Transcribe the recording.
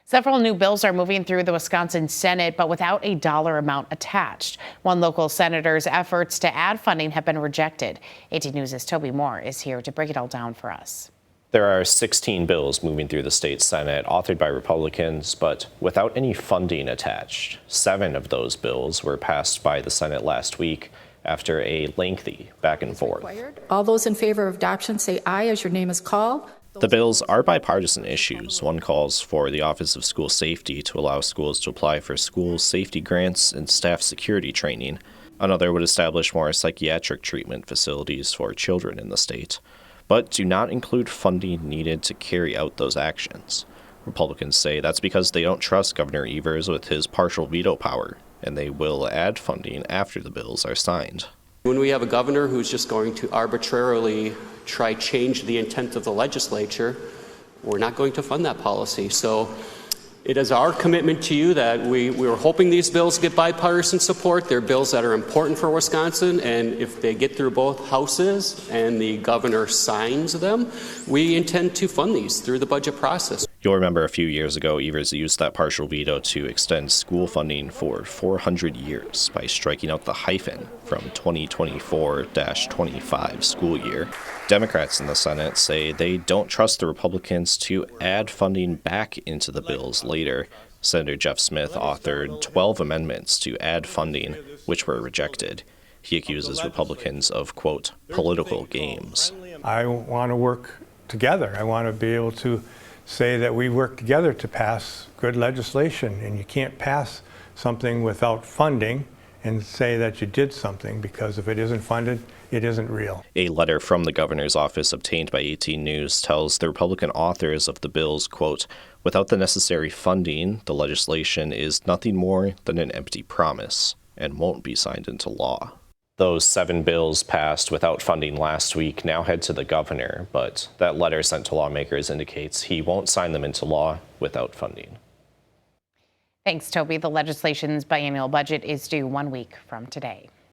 Several new bills are moving through the Wisconsin Senate, but without a dollar amount attached. One local senator's efforts to add funding have been rejected. 18 News' Toby Moore is here to break it all down for us. There are 16 bills moving through the state Senate, authored by Republicans, but without any funding attached. 7 of those bills were passed by the Senate last week after a lengthy back and forth. All those in favor of adoption say aye as your name is called. The bills are bipartisan issues. One calls for the Office of School Safety to allow schools to apply for school safety grants and staff security training. Another would establish more psychiatric treatment facilities for children in the state, but do not include funding needed to carry out those actions. Republicans say that's because they don't trust Governor Evers with his partial veto power, and they will add funding after the bills are signed. When we have a governor who's just going to arbitrarily try change the intent of the legislature, we're not going to fund that policy. So it is our commitment to you that we were hoping these bills get bipartisan support. They're bills that are important for Wisconsin, and if they get through both houses and the governor signs them, we intend to fund these through the budget process. You'll remember a few years ago, Evers used that partial veto to extend school funding for 400 years by striking out the hyphen from 2024-25 school year. Democrats in the Senate say they don't trust the Republicans to add funding back into the bills later. Senator Jeff Smith authored 12 amendments to add funding, which were rejected. He accuses Republicans of, quote, political games. I want to work together. I want to be able to say that we work together to pass good legislation, and you can't pass something without funding and say that you did something, because if it isn't funded, it isn't real. A letter from the governor's office obtained by 18 News tells the Republican authors of the bills, quote, without the necessary funding, the legislation is nothing more than an empty promise and won't be signed into law. Those 7 bills passed without funding last week now head to the governor, but that letter sent to lawmakers indicates he won't sign them into law without funding. Thanks, Toby. The legislation's biennial budget is due 1 week from today.